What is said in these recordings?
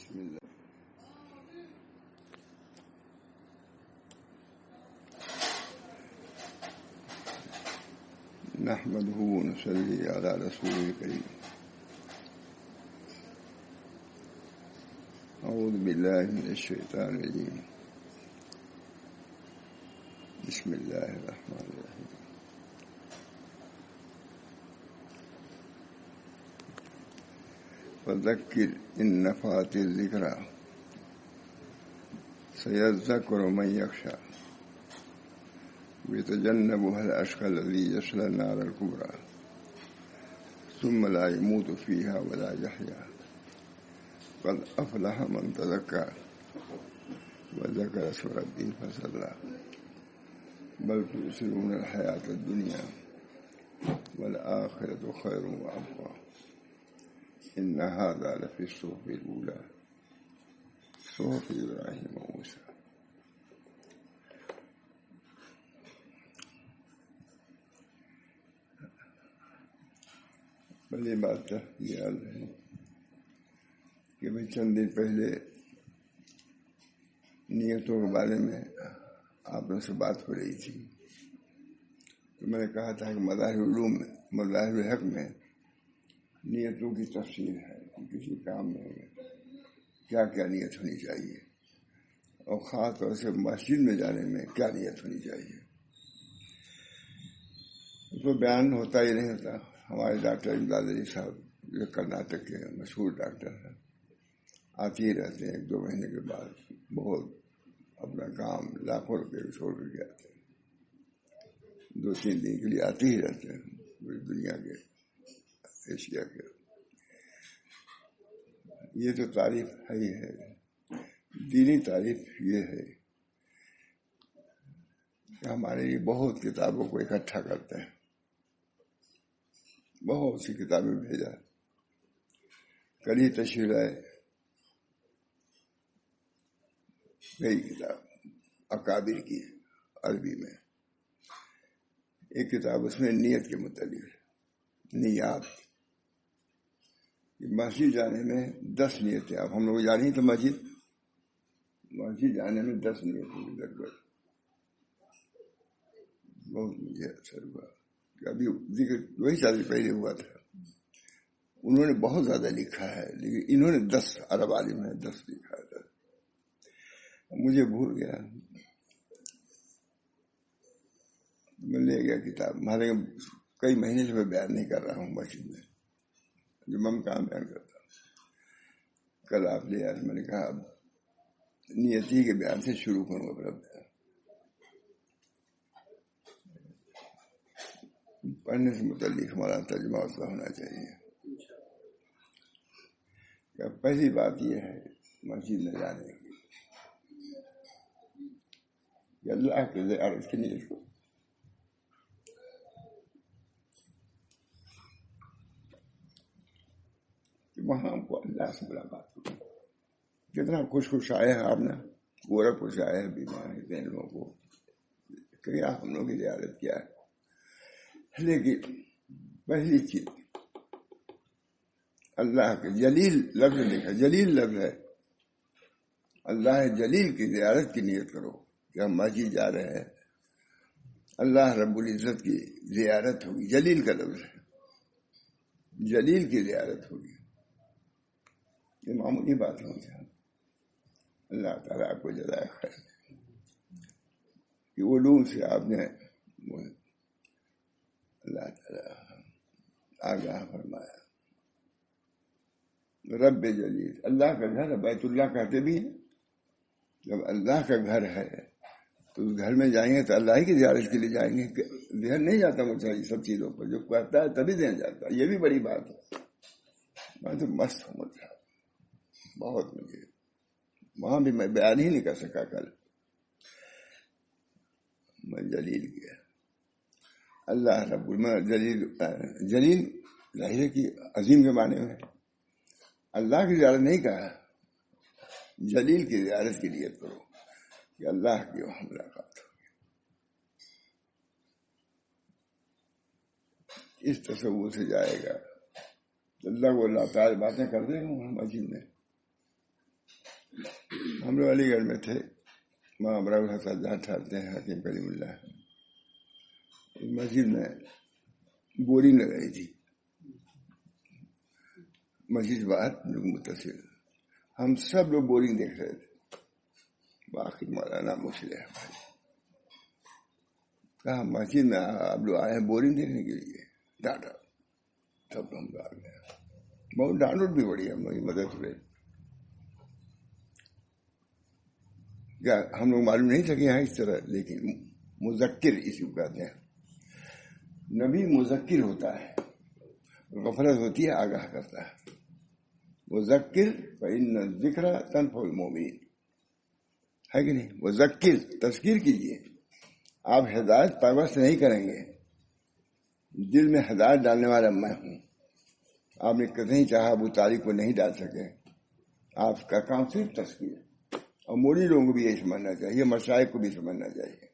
بسم الله. نحمده ونصلي على رسوله الكريم. أعوذ بالله من الشيطان الرجيم. بسم الله الرحمن الرحيم. فذكر إن نفعت الذكرى سيذكر من يخشى ويتجنبها الأشقى الذي يصلى النار الكبرى ثم لا يموت فيها ولا يحيا قد أفلح من تزكى وذكر اسم ربه فصلى بل تؤثرون الحياة الدنيا والآخرة خير وأبقى إن هذا لفي الصحف الأولى صحف إبراهيم وموسى. پہلی بات یاد ہے کہ میں چند دن پہلے نیتوں کے بارے میں آپ لوگوں سے بات ہو رہی تھی تو میں نے کہا تھا کہ مظاہر العلوم میں مظاہر الحق میں نیتوں کی تفصیل ہے کہ کسی کام میں کیا کیا نیت ہونی چاہیے اور خاص طور سے مسجد میں جانے میں کیا نیت ہونی چاہیے. اس کو بیان ہوتا ہی نہیں ہوتا. ہمارے ڈاکٹر امداد علی صاحب جو کرناٹک کے مشہور ڈاکٹر ہیں آتے ہی رہتے ہیں. 1-2 مہینے کے بعد بہت اپنا کام لاکھوں روپے چھوڑ کر کے آتے ہیں. 2-3 دن کے لیے آتے ہی رہتے ہیں پوری دنیا کے ایشیا کے. یہ تو تعریف ہے ہی ہے. دینی تعریف یہ ہے کہ ہمارے لیے بہت کتابوں کو اکٹھا کرتے ہیں. بہت سی کتابیں بھیجا. کل ہی تشریح ہے کئی کتاب اکابر کی عربی میں. ایک کتاب اس میں نیت کے متعلق نیات. مسجد جانے میں 10 نیتیں. اب ہم لوگ جانے تو مسجد جانے میں 10 نیتوں کی ضرورت. بہت مجھے اثر ہوا کہ ابھی ذکر وہی سال پہلے ہوا تھا. انہوں نے بہت زیادہ لکھا ہے لیکن انہوں نے 10 عرب عالم ہے 10 لکھا تھا. مجھے بھول گیا. میں لے گیا کتاب. ہمارے کئی مہینے سے میں بیان نہیں کر رہا ہوں مسجد میں جو میں کام بیان کرتا ہوں. کل آپ لے آئے. میں نے کہا اب نیتی کے بیان سے شروع کروں اپنا بیان. پڑھنے سے متعلق ہمارا ترجمہ اس کا ہونا چاہیے. پہلی بات یہ ہے مسجد میں جانے کی کہ اللہ کے زیارت کی نیت کو کہ وہاں ہم کو اللہ سے ملاقات ہو. کتنا خوش آئے ہیں آپ نے. پورا خوش آئے ہیں بیمار ہیں لوگوں کو کہ ہم لوگوں کی زیارت کیا ہے. لیکن پہلی چیز اللہ کے جلیل لفظ لکھا. جلیل لفظ ہے. اللہ جلیل کی زیارت کی نیت کرو کہ ہم مسجد جا رہے ہیں. اللہ رب العزت کی زیارت ہوگی. جلیل کا لفظ ہے. جلیل کی زیارت ہوگی. یہ معمولی بات ہو جائے. اللہ تعالیٰ آپ کو جزائے خیر کہ علوم سے آپ نے اللہ تعالیٰ آگاہ فرمایا. رب جلیل اللہ کا گھر ہے. بیت اللہ کہتے بھی ہیں. جب اللہ کا گھر ہے تو اس گھر میں جائیں گے تو اللہ ہی کی زیارت کے لیے جائیں گے. ذہن نہیں جاتا مجھے یہ سب چیزوں پر. جو کہتا ہے تبھی ذہن جاتا ہے. یہ بھی بڑی بات ہے. میں تو مست ہوں. مجھے بہت مجھے وہاں بھی میں بیان ہی نہیں کر سکا. کل میں جلیل کیا اللہ رب جلیل. جلیل ظاہر کی عظیم کے معنی میں. اللہ کی زیارت نہیں کہا. جلیل کی زیارت کی نیت کرو کہ اللہ کی وہاں ملاقات ہوگی. اس تصور سے جائے گا اللہ کو اللہ تعالی باتیں کر دے گا مسجد میں. ہم لوگ علی گڑھ میں تھے، وہاں ابراہیم حسن جہاں ٹھہرتے ہیں حکیم کریم اللہ، مسجد میں بورنگ لگ رہی تھی، مسجد باہر متصل، ہم سب لوگ بورنگ دیکھ رہے تھے، باقی مولانا مسلح بھائی کہا مسجد میں آپ لوگ آئے ہیں بورنگ دیکھنے کے لیے، ڈانٹا، سب ہم آ گئے، بہت ڈانٹ بھی پڑی ہم لوگ کی مدد ہوئے، کیا ہم لوگ معلوم نہیں تھا کہ یہاں اس طرح، لیکن مذکر اسی کو کہتے ہیں، نبی مذکر ہوتا ہے، غفلت ہوتی ہے آگاہ کرتا ہے، مذکر فإن الذکر تنفع المؤمنین، ہے کہ نہیں؟ مذکر تذکیر کیجیے، آپ ہدایت پرورش نہیں کریں گے، دل میں ہدایت ڈالنے والا میں ہوں، آپ نے کہیں چاہا ابو طالب کو نہیں ڈال سکے، آپ کا کام صرف تذکیر، اور موری لوگوں کو بھی یہ سمجھنا چاہیے، مشائخ کو بھی سمجھنا چاہیے،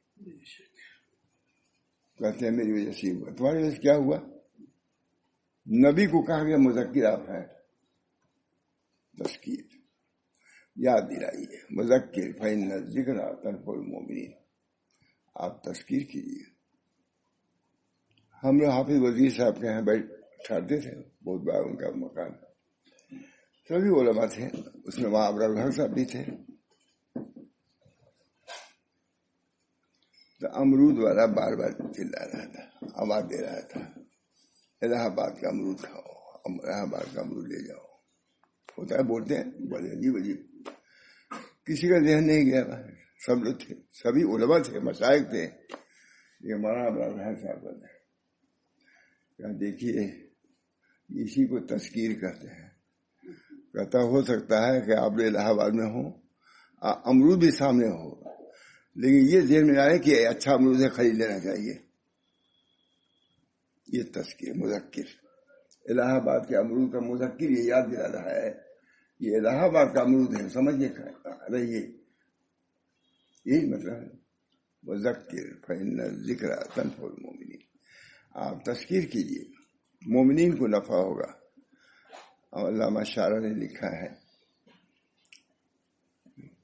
کہتے ہیں میری وجہ سے ہوا، تمہاری وجہ سے کیا ہوا؟ نبی کو کہا گیا مذکر آپ ہیں، تذکیر یاد دلائیے، مذکر فإن الذکر تنفع المؤمنین، آپ تذکیر کیجیے۔ ہم لوگ حافظ وزیر صاحب کے یہاں ٹھہرتے تھے، بہت بڑا ان کا مکان، سبھی علماء تھے اس میں، وہاں ابراہیم الحق صاحب بھی تھے، تو امرود والا بار بار چلا رہا تھا، آواز دے رہا تھا، الہ آباد کا امرود کھاؤ، الہ آباد کا امرود لے جاؤ، ہوتا ہے بولتے ہیں، بڑے عجیب عجیب، کسی کا ذہن نہیں گیا، سب لوگ تھے، سبھی علماء تھے، مشائخ تھے، یہ ہمارا ابراہیم صاحب نے کہا دیکھیے اسی کو تذکیر کہتے ہیں، کہتا ہو سکتا ہے کہ آپ الہ آباد میں ہوں، امرود بھی سامنے ہو، لیکن یہ ذہن میں آئے کہ اچھا امرود ہے خرید لینا چاہیے، یہ تذکیر مذکر، الہ آباد کے امرود کا مذکر یہ یاد دلا رہا ہے، یہ الہ آباد کا امرود ہے، سمجھیے رہیے، یہی مطلب ہے، مذکر فإن الذکر تنفع المؤمنین، آپ تذکیر کیجیے، مومنین کو نفع ہوگا۔ اور علامہ شاعر نے لکھا ہے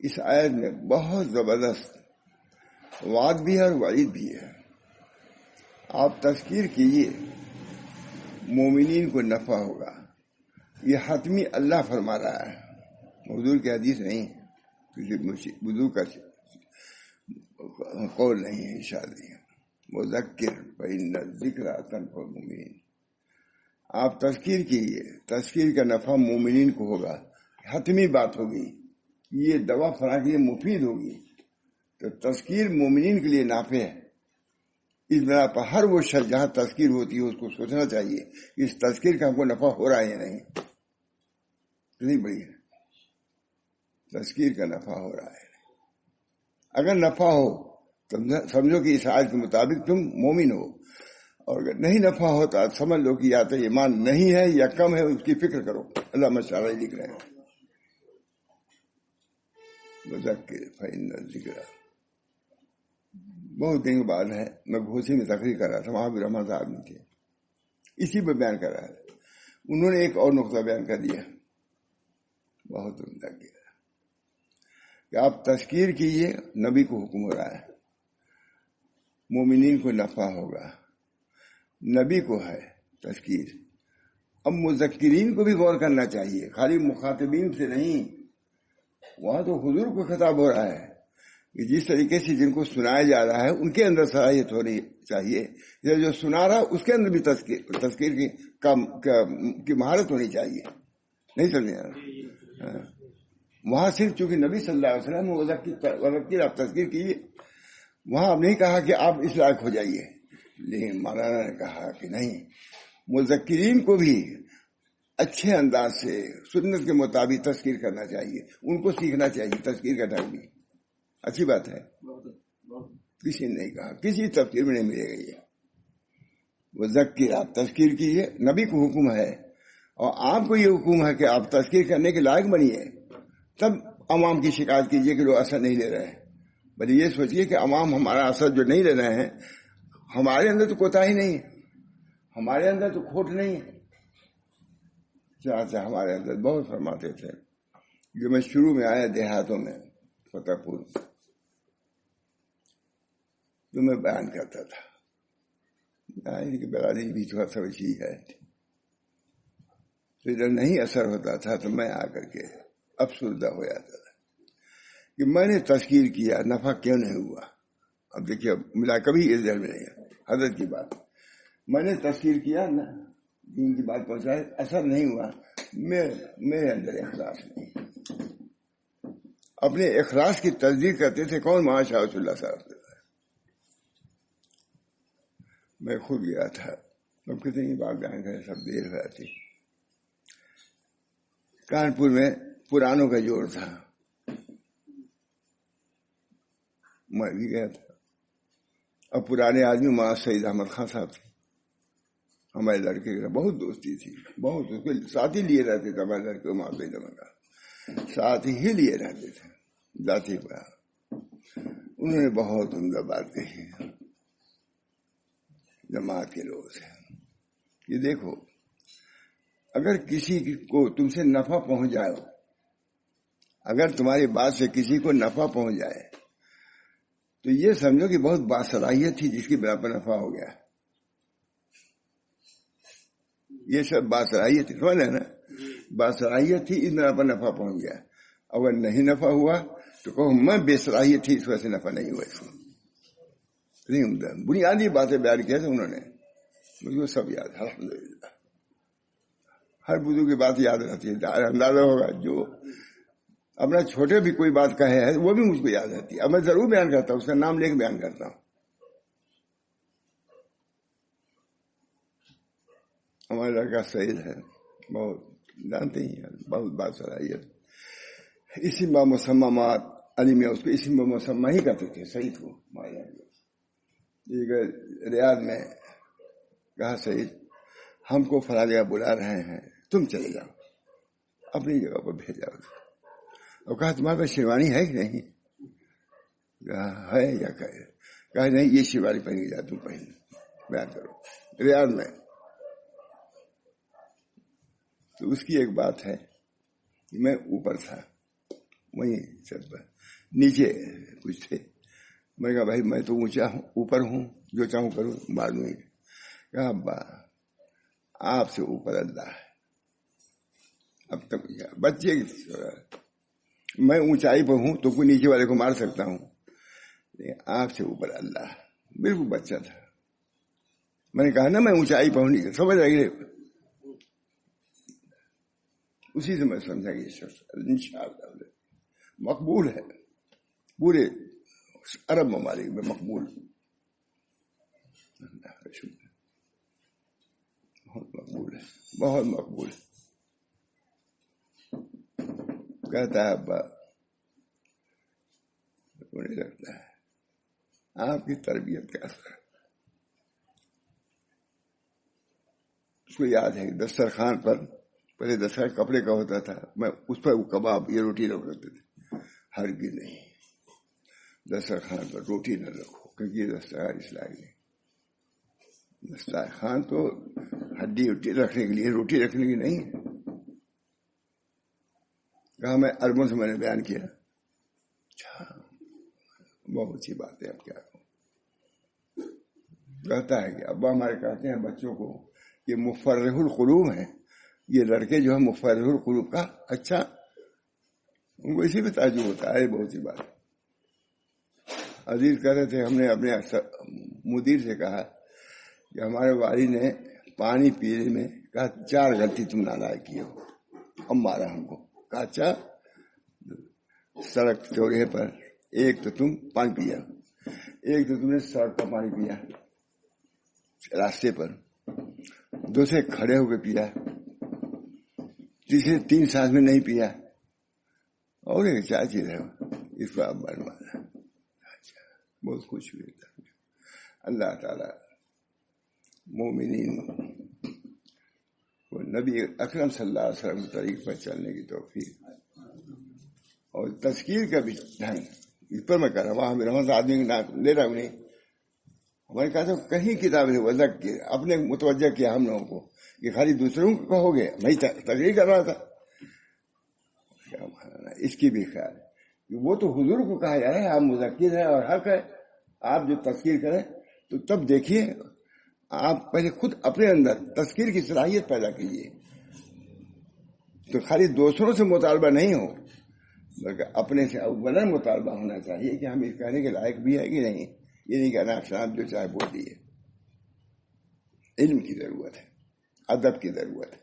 اس آیت میں بہت زبردست وعد بھی ہے اور وعید بھی ہے، آپ تذکیر کیجیے، مومنین کو نفع ہوگا، یہ حتمی اللہ فرما رہا ہے، حضور کی حدیث نہیں، کسی بزرگ کا قول نہیں ہے، ارشاد نہیں ہے، مذکر فإن الذکر تنفع المؤمنین، آپ تذکیر کیجیے، تذکیر کا نفع مومنین کو ہوگا، حتمی بات ہوگی، یہ دوا فراں کے لیے مفید ہوگی، تو تذکیر مومنین کے لیے نافع ہے، اس بنا پر ہر وہ شخص جہاں تذکیر ہوتی ہے اس کو سوچنا چاہیے کہ اس تذکیر کا ہم کو نفع ہو رہا ہے یا نہیں بڑی ہے، تذکیر کا نفع ہو رہا ہے، اگر نفع ہو تو سمجھو کہ اس آیت کے مطابق تم مومن ہو، اور اگر نہیں نفع ہوتا سمجھ لو کہ یا تو ایمان نہیں ہے یا کم ہے، اس کی فکر کرو، اللہ مشاعر لکھ رہے ہیں، مذکر فإن الذکر، بہت دن کے بعد ہے، میں گھوسی میں تقریر کر رہا تھا، وہاں بھی رحمان صاحب نہیں تھے، اسی پہ بیان کر رہا تھا، انہوں نے ایک اور نقطہ بیان کر دیا، بہت عمدہ کیا کہ آپ تذکیر کیجیے، نبی کو حکم ہو رہا ہے، مومنین کو نفع ہوگا، نبی کو ہے تذکیر، اب مذکرین کو بھی غور کرنا چاہیے، خالی مخاطبین سے نہیں، وہاں تو حضور کو خطاب ہو رہا ہے کہ جس طریقے سے جن کو سنایا جا رہا ہے ان کے اندر صلاحیت ہونی چاہیے، جو سنا رہا اس کے اندر بھی تذکیر کی مہارت ہونی چاہیے، نہیں سمجھے؟ وہاں صرف چونکہ نبی صلی اللہ علیہ وسلم مذکر آپ تذکیر کیجیے، وہاں اب نہیں کہا کہ آپ اس لائق ہو جائیے، لیکن مولانا نے کہا کہ نہیں، مذکرین کو بھی اچھے انداز سے سنت کے مطابق تذکیر کرنا چاہیے، ان کو سیکھنا چاہیے تذکیر کا ڈھنگ بھی، اچھی بات ہے، کسی نے نہیں کہا، کسی تفسیر میں نہیں ملے گا یہ، مذکر آپ تذکیر کیجیے، نبی کو حکم ہے، اور آپ کو یہ حکم ہے کہ آپ تذکیر کرنے کے لائق بنیے، تب عوام کی شکایت کیجیے کہ لوگ اثر نہیں لے رہے ہیں، بلکہ یہ سوچیے کہ عوام ہمارا اثر جو نہیں لے رہے ہیں، ہمارے اندر تو کوتاہی نہیں ہے، ہمارے اندر تو کھوٹ نہیں ہے، چنانچہ ہمارے اندر بہت فرماتے تھے جو میں شروع میں آیا دیہاتوں میں فتح پور تو میں بیان کرتا تھا کہ برادری بھی تھوڑا سا ویسی ہے، تو ادھر نہیں اثر ہوتا تھا تو میں آ کر کے افسردہ ہو جاتا تھا کہ میں نے تذکیر کیا، نفع کیوں نہیں ہوا؟ اب دیکھیے ملا کبھی اس دل میں نہیں ہے، حضرت کی بات میں نے تذکیر کیا نا، دین کی بات پہنچائے، اثر نہیں ہوا، میرے اندر اخلاص نہیں۔ اپنے اخلاص کی تصدیق کرتے تھے کون؟ معاشا رسول اللہ صاحب۔ میں خود گیا تھا، اب کتنی بات بیان کریں، سب دیر ہو جاتی۔ کانپور میں پرانوں کا جوڑ تھا، میں بھی گیا تھا۔ اب پرانے آدمی مولانا سعید احمد خان صاحب تھے، ہمارے لڑکے کے بہت دوستی تھی، بہت اس کے ساتھ ہی لیے رہتے تھے، ہمارے لڑکے کو مولانا سعید احمد خان ساتھ ہی لیے رہتے تھے ذاتی پر۔ انہوں نے بہت عمدہ بات کہی جماعت کے لوگوں سے، یہ دیکھو اگر کسی کو تم سے نفع پہنچ جائے، اگر تمہاری بات سے کسی کو نفع پہنچ جائے تو یہ سمجھو کہ بہت باصلاحیت تھی جس کی بنا پر نفع ہو گیا۔ یہ سب باصلاحیت تھی، سمجھ نا، باصلاحیت تھی اس بنا پر نفع پہنچ گیا۔ اگر نہیں نفع ہوا تو کہو میں بے صلاحیت تھی اس وجہ سے نفع نہیں ہوا۔ اس کو نہیں عمدہ بنیادی باتیں بیان کیا تھا انہوں نے، مجھ کو سب یاد ہے الحمدللہ۔ ہر بزرگ کی بات یاد رہتی ہے، اندازہ ہوگا جو اپنا چھوٹے بھی کوئی بات کہے ہے وہ بھی مجھ کو یاد رہتی ہے، اب میں ضرور بیان کرتا ہوں، اس کا نام لے کے بیان کرتا ہوں۔ ہمارا لڑکا سعید ہے، بہت جانتے ہی ہیں، بہت بات صلاحیت، اسم با مسمات علی میں اس کو اسم با مسمہ ہی کرتے تھے سعید کو۔ ریاض میں کہا سعید ہم کو فلاں جگہ بلا رہے ہیں، تم چلے جاؤ، اپنی جگہ پر بھیجا۔ اور کہا تمہارے پاس شیروانی ہے کہ نہیں؟ کہا ہے یا کہا نہیں یہ شیروانی پہن کے جا، تم پہن بیان کرو ریاض میں۔ تو اس کی ایک بات ہے کہ میں اوپر تھا، وہیں چھت پر، نیچے کچھ تھے، میں نے کہا بھائی میں تو اونچا ہوں، اوپر ہوں، جو چاہوں کروں، معلوم ہی۔ کہا ابا آپ سے اوپر اللہ ہے۔ اب تک بچے کی میں اونچائی پر ہوں تو کوئی نیچے والے کو مار سکتا ہوں، لیکن آپ سے اوپر اللہ ہے۔ بالکل بچہ تھا، میں نے کہا نا میں اونچائی پر ہوں، نہیں سمجھ رہے، اسی سے میں سمجھا کہ یہ شخص انشاءاللہ مقبول ہے، پورے عرب ممالک میں مقبول، بہت مقبول ہے، بہت مقبول ہے۔ کہتا ہے ابا نہیں لگتا ہے آپ کی تربیت کا اثر۔ اس کو یاد ہے دسترخوان پر، پہلے دسترخوان کپڑے کا ہوتا تھا، میں اس پر وہ کباب یہ روٹی رکھ دیتے تھے، ہرگز نہیں دسترخوان پر روٹی نہ رکھو، کیونکہ یہ دسترخوان اسلامی نہیں، دسترخوان تو ہڈی اٹی رکھنے کے لیے، روٹی رکھنے کی نہیں ہے۔ کہا میں عربوں سے میں نے بیان کیا، اچھا بہت سی باتیں اب کیا کہوں۔ کہتا ہے کہ ابا ہمارے کہتے ہیں بچوں کو یہ مفرح القلوب ہیں، یہ لڑکے جو ہے مفرح القلوب کا، اچھا ان کو اسی پہ تعجب ہوتا ہے بہت سی بات۔ عزیز کہہ رہے تھے ہم نے اپنے مدیر سے کہا کہ ہمارے والد نے پانی پینے میں کہا 4 غلطی تم نالائق کی ہو، اب مارا ہم کو۔ کہا اچھا، سڑک چوراہے پر ایک تو تم پانی پیا، ایک تو تم نے سڑک پر پانی پیا راستے پر، دوسرے کھڑے ہو کے پیا، تیسرے 3 سانس میں نہیں پیا، اور ایک 4 چیز ہے اس کو آپ بنوانا۔ بہت خوش ہوئے تھا۔ اللہ تعالی مومنین کو نبی اکرم صلی اللہ علیہ وسلم طریق پر چلنے کی توفیق اور تذکیر کا بھی ڈھنگ، اس پر میں کر رہا ہوں، وہاں رحمت آدمی کا نام لے رہا ہوں نہیں، ہمارے کہا تھا کہیں کتاب ہے وذکر، اپنے متوجہ کیا ہم لوگوں کو کہ خالی دوسروں کو کہو گے، میں تقریر کر رہا تھا، کیا مانا اس کی بھی خیال ہے. وہ تو حضور کو کہا جا رہا ہے آپ مذکر ہیں اور حق ہے. آپ جو تذکیر کریں تو تب دیکھیے آپ پہلے خود اپنے اندر تذکیر کی صلاحیت پیدا کیجیے. تو خالی دوسروں سے مطالبہ نہیں ہو بلکہ اپنے سے اولا مطالبہ ہونا چاہیے کہ ہم اس کہنے کے لائق بھی ہے کہ نہیں. یہ نہیں کہنا آپ جو چاہے بول دیے. علم کی ضرورت ہے, ادب کی ضرورت ہے.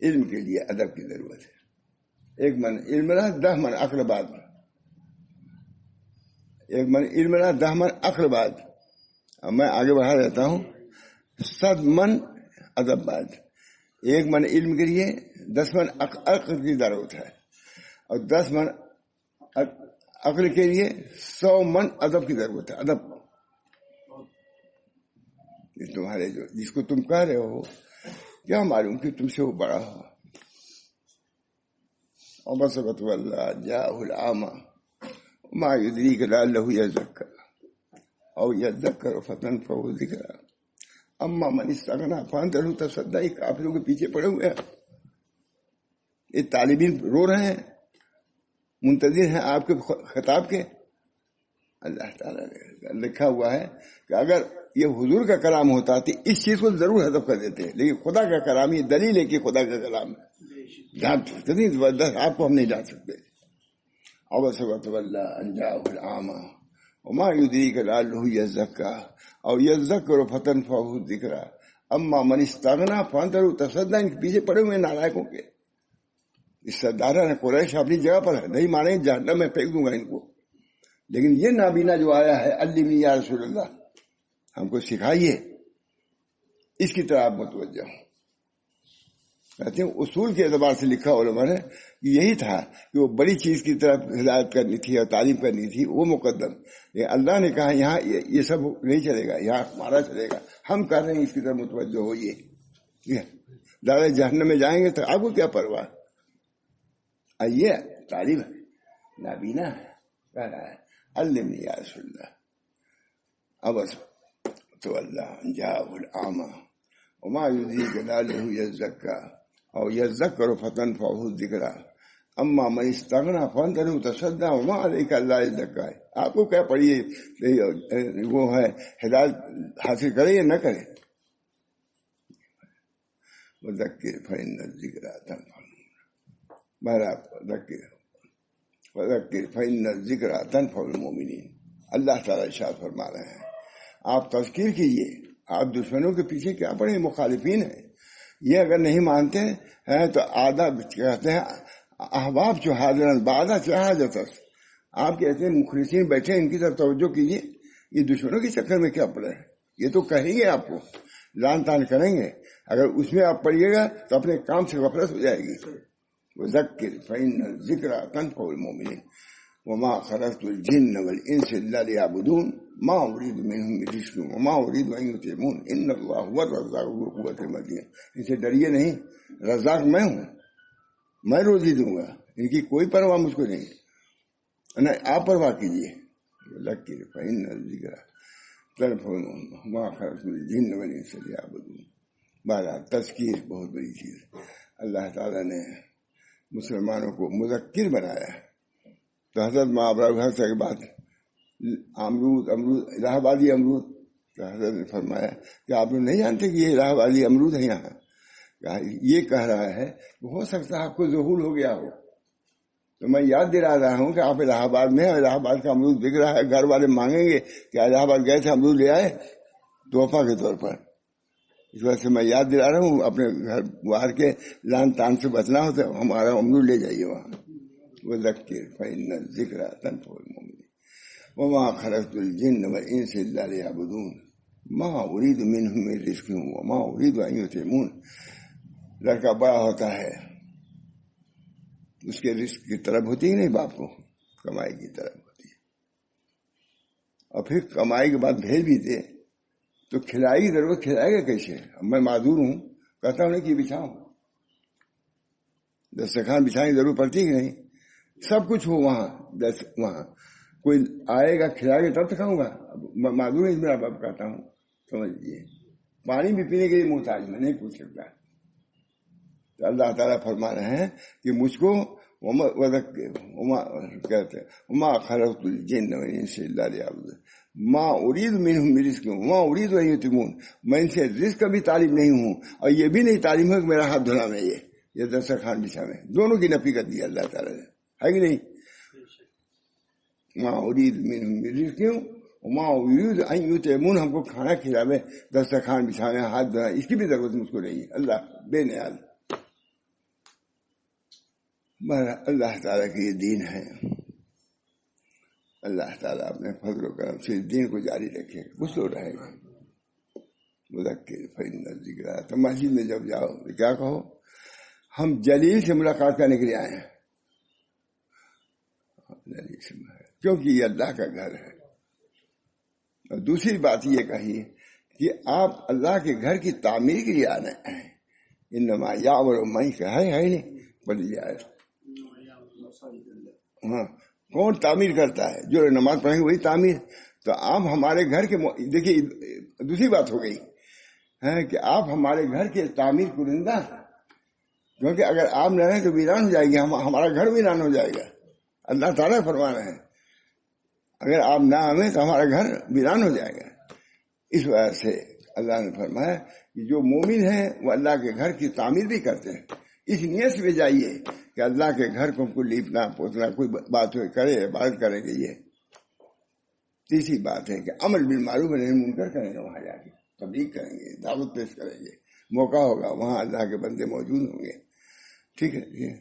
علم کے لیے ادب کی ضرورت ہے. 1 من علم رہا 10 من عقل بات. 1 من علم رہا 10 من عقل بات. اب میں آگے بڑھا دیتا ہوں. 100 من ادب بات. 1 من علم کے لیے 10 من عقل کی ضرورت ہے, اور 10 من عقل کے لیے 100 من ادب کی ضرورت ہے. ادب تمہارے جو جس کو تم کہہ رہے ہو کیا معلوم کہ تم سے وہ بڑا ہو. وبصرت والله جاءه الأعمى وما يدريك لعله يزكى أو يذكر فتنفعه الذكرى أما من استغنى فأنت له تصدق. آپ لوگ کے پیچھے پڑے ہوئے ہیں, یہ طالبین رو رہے ہیں, منتظر ہیں آپ کے خطاب کے. اللہ تعالیٰ نے لکھا ہوا ہے کہ اگر یہ حضور کا کلام ہوتا تو اس چیز کو ضرور حذف کر دیتے ہیں, لیکن خدا کا کلام یہ دلیل ہے کہ خدا کا کلام ہے. جان سکتے نہیں زبردست, آپ کو ہم نہیں جان سکتے. وبصرت والله جاءه الأعمى وما يدريك لعله يزكى أو يذكر فتنفعه الذكرى أما من استغنى فأنت له تصدق. پیچھے پڑے ہوئے نالائقوں کے. اس سردارہ نے قریش اپنی جگہ پر ہے, نہیں مانے جہنم میں پھینک دوں گا ان کو. لیکن یہ نابینا جو آیا ہے علمنی یا رسول اللہ, ہم کو سکھائیے, اس کی طرح آپ متوجہ ہوں. کہتے ہیں اصول کے اعتبار سے لکھا علماء نے یہی تھا کہ وہ بڑی چیز کی طرف ہدایت کرنی تھی اور تعلیم کرنی تھی, وہ مقدم. لیکن اللہ نے کہا یہاں یہ سب نہیں چلے گا, یہاں ہمارا چلے گا, ہم کر رہے ہیں اس کی طرف متوجہ ہوئیے. دادا جہنم میں جائیں گے تو آپ کو کیا پرواہ. آئیے تعلیم ہے, نابینا ہے, کہہ رہا ہے علمنی یا رسول اللہ. اب تو اللہ جاءه الأعمى وما يدريك لعله يزكى أو يذكر فتنفعه الذكرى أما من استغنى فأنت له تصدق وما عليك ألا يزكى. آپ کو کیا پڑھیے وہ ہے ہدایت حاصل کرے یا نہ کرے. وذکر فإن الذکرى تنفع وذکر فإن الذکرى تنفع المؤمنین. اللہ تعالیٰ ارشاد فرما رہے ہیں آپ تذکیر کیجیے. آپ دشمنوں کے پیچھے کیا پڑے, مخالفین ہیں. یہ اگر نہیں مانتے ہیں تو آدھا کہتے ہیں احباب جو حاضر بعدہ چاہا جاتا. آپ کہتے ہیں مخلصین بیٹھے, ان کی طرف توجہ کیجیے. یہ دشمنوں کے چکر میں کیا پڑے ہیں, یہ تو کہیں گے آپ کو, لان تان کریں گے. اگر اس میں آپ پڑھیے گا تو اپنے کام سے غفلت ہو جائے گی. وذکر فإن الذکرى تنفع المؤمنین وما خلقت الجن والانس الا ليعبدون ما اريد منهم من رزق وما اريد ان يطعمون ان الله هو الرزاق ذو القوة المتين. ان سے ڈریے نہیں, رزاق میں ہوں, میں روزی دوں گا, ان کی کوئی پرواہ مجھ کو نہیں. آپ پرواہ کیجیے. ذکر فإن الذکرى تنفع المؤمنین وما خلقت الجن والانس الا ليعبدون. بہرحال تذکیر بہت بڑی چیز ہے. اللہ تعالیٰ نے مسلمانوں کو مذکر بنایا ہے. تو حضرت مابرہ کے بعد امرود الہ آبادی امرود, تو حضرت نے فرمایا کہ آپ لوگ نہیں جانتے کہ یہ الہ آبادی امرود ہے. یہاں یہ کہہ رہا ہے کہ ہو سکتا ہے آپ کو ظہور ہو گیا ہو, تو میں یاد دلا رہا ہوں کہ آپ الہ آباد میں ہیں, الہ آباد کا امرود بک رہا ہے. گھر والے مانگیں گے کہ الہ آباد گئے تھے امرود لے آئے تحفہ کے طور پر. اس وجہ سے میں یاد دلا رہا ہوں, اپنے گھر باہر کے لان تان سے بچنا ہو تو ہمارا امرود لے جائیے وہاں. وذکر فإن الذکرى تنفع المؤمنین وما خلقت الجن والانس الا ليعبدون ما اريد منهم من رزق وما اريد ان يطعمون. لڑکا بڑا ہوتا ہے, اس کے رزق کی طلب ہوتی ہی نہیں, باپ کو کمائی کی طلب ہوتی ہے. اور پھر کمائی کے بعد بھیج بھی دے تو کھلائی کی ضرورت, کھلائے گا کیسے. میں معذور ہوں, کہتا ہوں نہیں کہ بچھاؤں, دسترخوان بچھانے کی ضرورت پڑتی کہ نہیں. سب کچھ ہو وہاں, وہاں کوئی آئے گا کھلائے گا تب تو کھاؤں گا. میں معذور ہوں, میرا باپ کہتا ہوں, سمجھ لیجیے. پانی بھی پینے کے لیے محتاج میں نہیں پوچھ سکتا. تو اللہ تعالیٰ فرما رہے ہیں کہ مجھ کو کہتے ہیں وما خلقت الجن والانس الا لیعبدون ما اريد منهم من رزق وما اريد ان يطعمون، میں ان سے رزق کا بھی طالب نہیں ہوں اور یہ بھی نہیں طالب ہے کہ میرا ہاتھ دھونا میں یہ دسترخوان بچھا میں، دونوں کی نفی کر دی اللہ تعالیٰ نے، ہے کہ نہیں؟ ما اريد منهم من رزق وما اريد ان يطعمون، ہم کو کھانا کھلاوے، دسترخوان بچھاوے، ہاتھ دھونا، اس کی بھی ضرورت مجھ کو نہیں ہے، اللہ بے نیاز۔ اللہ تعالیٰ کی یہ دین ہے، اللہ تعالیٰ اپنے فضل و کرم سے اس دین کو جاری رکھے، کچھ لوگ رہے گا مذکر فإن الذکر، تو مسجد میں جب جاؤ تو کیا کہو؟ ہم جلیل سے ملاقات کرنے کے لیے آئے ہیں، جلیل سے، کیونکہ یہ اللہ کا گھر ہے۔ اور دوسری بات یہ کہی کہ آپ اللہ کے گھر کی تعمیر کے لیے آنے ہیں، انما یعمر من ہے نہیں پڑھ جائے، ہاں کون تعمیر کرتا ہے؟ جو نماز پڑھیں گے وہی تعمیر۔ تو آپ ہمارے گھر کے، دیکھیے دوسری بات ہو گئی ہے کہ آپ ہمارے گھر کے تعمیر کنندہ ہیں، کیونکہ اگر آپ نہ رہیں تو ویران ہو جائے گی، ہمارا گھر ویران ہو جائے گا، اللہ تعالیٰ فرما رہے ہیں اگر آپ نہ آئیں تو ہمارا گھر ویران ہو جائے گا۔ اس وجہ سے اللہ نے فرمایا کہ جو مومن ہیں وہ اللہ کے گھر کی تعمیر بھی کرتے ہیں، اس نیت سے جائیے کہ اللہ کے گھر کو لیپنا پوتنا، کوئی بات کرے عبادت کریں گے۔ یہ تیسری بات ہے کہ امر بالمعروف نہی عن المنکر کریں گے، وہاں جا کے تبلیغ کریں گے، دعوت پیش کریں گے، موقع ہوگا وہاں اللہ کے بندے موجود ہوں گے، ٹھیک ہے یہ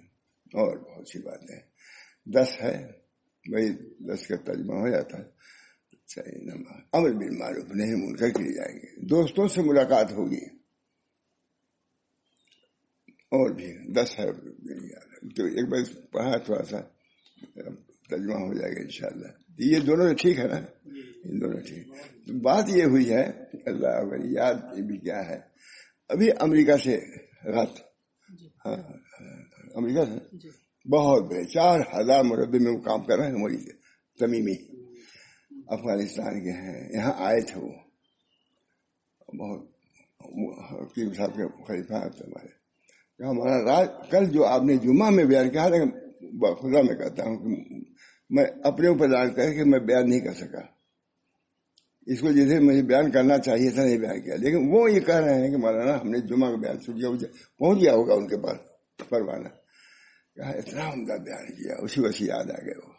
اور بہت سی باتیں 10 ہے، وہی 10 کا ترجمہ ہو جاتا ہے۔ امر بالمعروف نہی عن المنکر کے لیے جائیں گے، دوستوں سے ملاقات ہوگی، اور بھی 10 ہے، تو ایک بار پڑھا تھوڑا سا ترجمہ ہو جائے گا انشاءاللہ۔ یہ دونوں ٹھیک ہے نا، ان دونوں ٹھیک۔ تو بات یہ ہوئی ہے، اللہ یاد بھی کیا ہے، ابھی امریکہ سے رات، ہاں امریکہ سے بہت بڑے 4000 مربع میں وہ کام کر رہے ہیں، مریض تمیمی افغانستان کے ہیں، یہاں آئے تھے، وہ بہت حکیم صاحب کے خلیفہ تھے ہمارے۔ ہمارا راج کل جو آپ نے جمعہ میں بیان کیا، لیکن خدا میں کہتا ہوں کہ میں اپنے اوپر دان کر کے میں بیان نہیں کر سکا اس کو، جیسے مجھے بیان کرنا چاہیے تھا نہیں بیان کیا، لیکن وہ یہ کہہ رہے ہیں کہ مولانا ہم نے جمعہ کا بیان سن لیا، پہنچ گیا ہوگا ان کے پاس پروانہ، کہا اتنا عمدہ بیان کیا، اسی وقت یاد آ گئے، وہ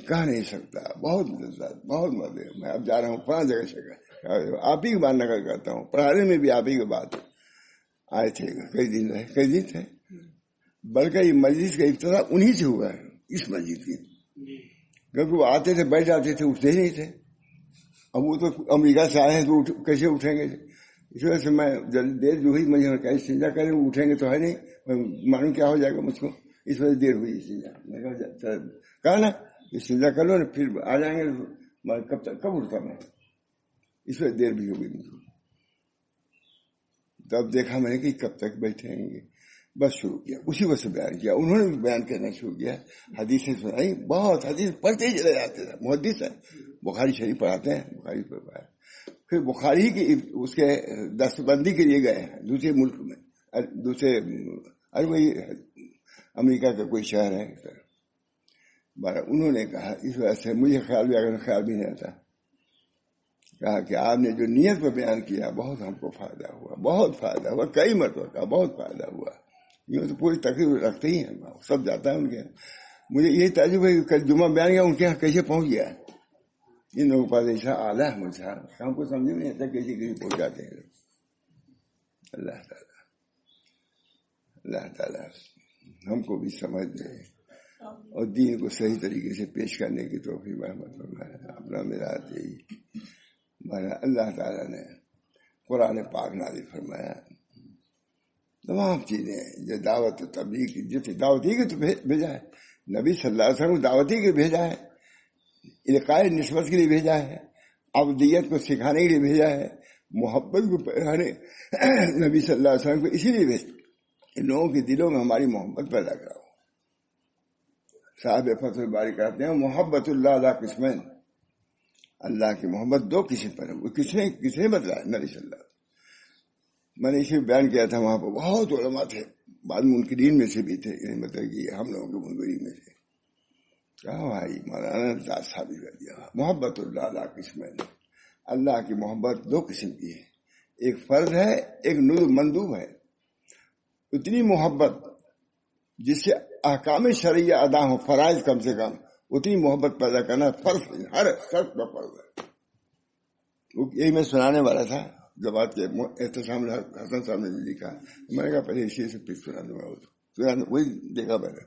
کہہ نہیں سکتا، بہت لذت، بہت مزے، میں اب جا رہا ہوں 5 جگہ سے، آپ ہی کی بات نقل کرتا ہوں، پڑھانے میں بھی آپ ہی کی بات آئے تھے، کئی دن رہے، کئی دن تھے، بلکہ یہ مجلس کا افتتاح انہی سے ہوا ہے، اس مسجد کی، کیونکہ وہ آتے تھے بیٹھ جاتے تھے، اٹھتے ہی نہیں تھے، اب وہ تو امریکہ سے آئے ہیں تو کیسے اٹھیں گے؟ اس وجہ سے میں دیر جو ہوئی، مجھے استنجا کریں، وہ اٹھیں گے تو ہے نہیں، معلوم کیا ہو جائے گا مجھ کو، اس وجہ سے دیر ہوئی استنجا، میں کہا نا استنجا کر لو نا، پھر آ جائیں گے، کب تک کب اٹھتا میں، اس وجہ دیر بھی ہوگی مجھ کو۔ تب دیکھا میں نے کہ کب تک بیٹھیں گے، بس شروع کیا، اسی وقت سے بیان کیا، انہوں نے بھی بیان کرنا شروع کیا، حدیثیں سنائی، بہت حدیث پڑھتے ہی چلے جاتے تھے، محدث ہے، بخاری شریف پڑھاتے ہیں، بخاری پڑھایا، پھر بخاری کی اس کے دستبندی کے لیے گئے ہیں دوسرے ملک میں، دوسرے وہی امریکہ کا کوئی شہر ہے، انہوں نے کہا، اس وجہ سے مجھے خیال بھی نہیں آتا، کہا کہ آپ نے جو نیت پر بیان کیا بہت ہم کو فائدہ ہوا، بہت فائدہ ہوا، کئی مرتبہ کا بہت فائدہ ہوا، یہ تو پوری تقریب رکھتے ہی ہیں، سب جاتا ہے ان کے، مجھے یہی تعجب ہے کہ کل جمعہ بیان کیا، ان کے یہاں کیسے پہنچ گیا، ان لوگوں کے پاس ایسا آلہ ہے مجھے، ہم کو سمجھ نہیں آتا کیسے پہنچ جاتے ہیں۔ اللہ تعالیٰ ہم کو بھی سمجھ دے اور دین کو صحیح طریقے سے پیش کرنے کی توفیق رحمت فرمائے، اپنا میرا یہی اللہ تعالیٰ نے قرآن پاک نازل فرمایا، تمام چیزیں جو دعوت و تبلیغ کی، جو دعوت ہی کے تو بھیجا ہے، نبی صلی اللہ علیہ وسلم دعوت ہی کے بھیجا ہے، القاء نسبت کے لیے بھیجا ہے، عبدیت کو سکھانے کے لیے بھیجا ہے، محبت کو پڑھانے نبی صلی اللہ علیہ وسلم کو اسی لیے بھیجا، ان لوگوں کے دلوں میں ہماری محبت پیدا کراؤ۔ صاحب فتح الباری کہتے ہیں محبت اللہ علی قسمین، اللہ کی محبت 2 قسم پر ہے، وہ کس نے بتلایا؟ نبی صلی اللہ علیہ وسلم، میں نے اسی بیان کیا تھا، وہاں پر بہت علماء تھے، بعض منکرین میں سے بھی تھے، مطلب کہ ہم لوگوں کے منکرین میں سے. کہا بھائی مولانا ذات ثابت کر دیا. محبت اللہ قسم ہے. اللہ کی محبت دو قسم کی ہے، ایک فرض ہے، ایک مندوب ہے. اتنی محبت جس سے احکام شرعیہ ادا ہو، فرائض کم سے کم، اتنی محبت پیدا کرنا فرض ہے، ہر شخص کا فرض ہے. یہی میں سنانے والا تھا جماعت کے احتشام حسن صاحب نے لکھا. میں نے کہا پہلے اسی سے پھر سنا دوں گا، وہی دیکھا میں نے.